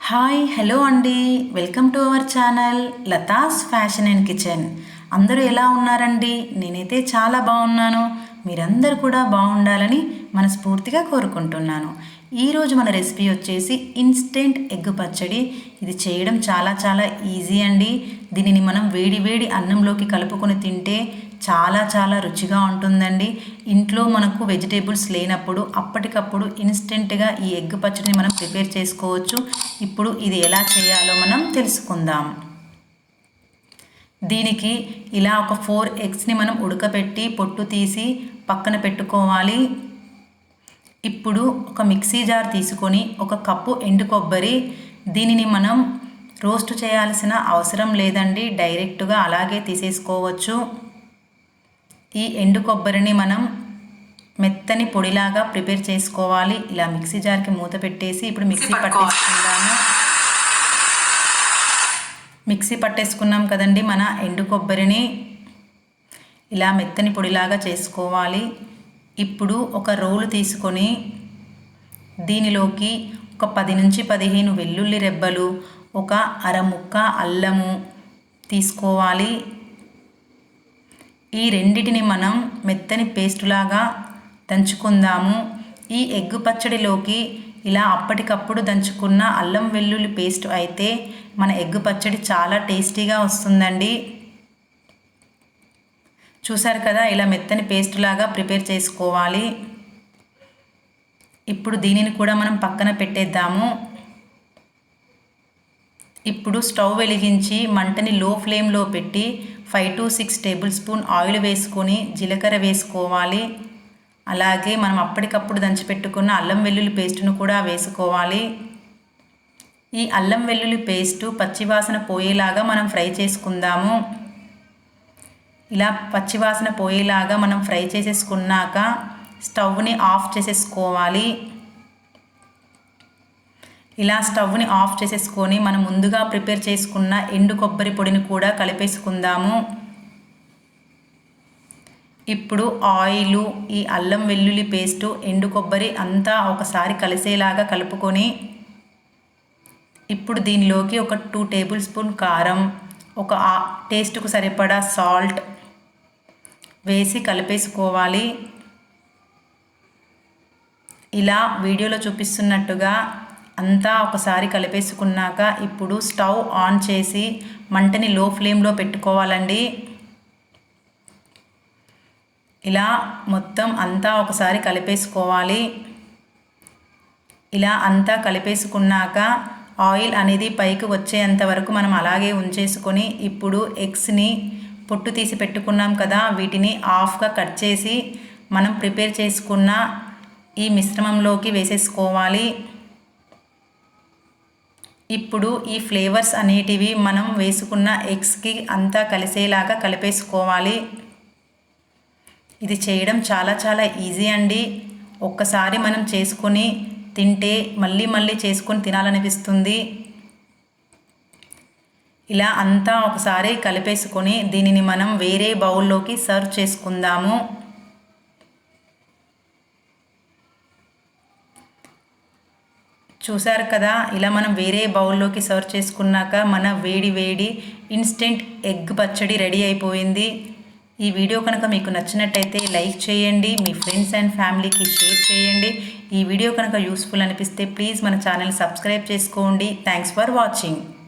Hi hello అండి, welcome to our channel Latha's fashion and kitchen. అందరూ ఎలా ఉన్నారండి? నేనైతే చాలా బాగున్నాను. మీరందరూ కూడా బాగుండాలని మనస్ఫూర్తిగా కోరుకుంటున్నాను. ఈరోజు మన రెసిపీ వచ్చేసి ఇన్స్టెంట్ ఎగ్ పచ్చడి. ఇది చేయడం చాలా చాలా ఈజీ అండి. దీనిని మనం వేడి వేడి అన్నంలోకి కలుపుకొని తింటే చాలా చాలా రుచిగా ఉంటుందండి. ఇంట్లో మనకు వెజిటేబుల్స్ లేనప్పుడు అప్పటికప్పుడు ఇన్స్టెంట్గా ఈ ఎగ్ పచ్చడిని మనం ప్రిపేర్ చేసుకోవచ్చు. ఇప్పుడు ఇది ఎలా చేయాలో మనం తెలుసుకుందాం. దీనికి ఇలా ఒక 4 ఎగ్స్ని మనం ఉడకబెట్టి పొట్టు తీసి పక్కన పెట్టుకోవాలి. ఇప్పుడు ఒక మిక్సీ జార్ తీసుకొని 1 కప్పు ఎండు కొబ్బరి, దీనిని మనం రోస్ట్ చేయాల్సిన అవసరం లేదండి, డైరెక్ట్గా అలాగే తీసేసుకోవచ్చు. ఈ ఎండు కొబ్బరిని మనం మెత్తని పొడిలాగా ప్రిపేర్ చేసుకోవాలి. ఇలా మిక్సీ జార్కి మూత పెట్టేసి ఇప్పుడు మిక్సీ పట్టేసుకున్నాం కదండి మన ఎండు కొబ్బరిని. ఇలా మెత్తని పొడిలాగా చేసుకోవాలి. ఇప్పుడు ఒక రోలు తీసుకొని దీనిలోకి ఒక 10 నుంచి 15 వెల్లుల్లి రెబ్బలు, ఒక అర ముక్క అల్లము తీసుకోవాలి. ఈ రెండిటిని మనం మెత్తని పేస్టులాగా దంచుకుందాము. ఈ ఎగ్ పచ్చడిలోకి ఇలా అప్పటికప్పుడు దంచుకున్న అల్లం వెల్లుల్లి పేస్ట్ అయితే మన ఎగ్ పచ్చడి చాలా టేస్టీగా వస్తుందండి. చూసారు కదా, ఇలా మెత్తని పేస్ట్ లాగా ప్రిపేర్ చేసుకోవాలి. ఇప్పుడు దీనిని కూడా మనం పక్కన పెట్టేద్దాము. ఇప్పుడు స్టవ్ వెలిగించి మంటని లో ఫ్లేమ్లో పెట్టి 5 to 6 టేబుల్ స్పూన్ ఆయిల్ వేసుకొని జీలకర్ర వేసుకోవాలి. అలాగే మనం అప్పటికప్పుడు దంచిపెట్టుకున్న అల్లం వెల్లుల్లి పేస్టును కూడా వేసుకోవాలి. ఈ అల్లం వెల్లుల్లి పేస్టు పచ్చివాసన పోయేలాగా మనం ఫ్రై చేసుకుందాము. ఇలా పచ్చివాసన పోయేలాగా మనం ఫ్రై చేసేసుకున్నాక స్టవ్ని ఆఫ్ చేసేసుకోవాలి. ఇలా స్టవ్ని ఆఫ్ చేసేసుకొని మనం ముందుగా ప్రిపేర్ చేసుకున్న ఎండు కొబ్బరి పొడిని కూడా కలిపేసుకుందాము. ఇప్పుడు ఆయిలు, ఈ అల్లం వెల్లుల్లి పేస్టు, ఎండు కొబ్బరి అంతా ఒకసారి కలిసేలాగా కలుపుకొని ఇప్పుడు దీనిలోకి ఒక 2 టేబుల్ స్పూన్ కారం, ఒక టేస్ట్కు సరిపడా సాల్ట్ వేసి కలిపేసుకోవాలి. ఇలా వీడియోలో చూపిస్తున్నట్టుగా అంతా ఒకసారి కలిపేసుకున్నాక ఇప్పుడు స్టవ్ ఆన్ చేసి మంటని లో ఫ్లేమ్లో పెట్టుకోవాలండి. ఇలా మొత్తం అంతా ఒకసారి కలిపేసుకోవాలి. ఇలా అంతా కలిపేసుకున్నాక ఆయిల్ అనేది పైకి వచ్చేంత వరకు మనం అలాగే ఉంచేసుకొని ఇప్పుడు ఎగ్స్ని పొట్టు తీసి పెట్టుకున్నాం కదా, వీటిని హాఫ్గా కట్ చేసి మనం ప్రిపేర్ చేసుకున్న ఈ మిశ్రమంలోకి వేసేసుకోవాలి. ఇప్పుడు ఈ ఫ్లేవర్స్ అనేటివి మనం వేసుకున్న ఎగ్స్కి అంతా కలిసేలాగా కలిపేసుకోవాలి. ఇది చేయడం చాలా చాలా ఈజీ అండి. ఒక్కసారి మనం చేసుకొని తింటే మళ్ళీ మళ్ళీ చేసుకొని తినాలనిపిస్తుంది. ఇలా అంతా ఒకసారి కలిపేసుకొని దీనిని మనం వేరే బౌల్లోకి సర్వ్ చేసుకుందాము. చూసారు కదా, ఇలా మనం వేరే బౌల్లోకి సర్వ్ చేసుకున్నాక మన వేడి వేడి ఇన్స్టెంట్ ఎగ్ పచ్చడి రెడీ అయిపోయింది. ఈ వీడియో కనుక మీకు నచ్చినట్టయితే లైక్ చేయండి, మీ ఫ్రెండ్స్ అండ్ ఫ్యామిలీకి షేర్ చేయండి. ఈ వీడియో కనుక యూస్ఫుల్ అనిపిస్తే ప్లీజ్ మన ఛానల్ సబ్స్క్రైబ్ చేసుకోండి. Thanks for watching.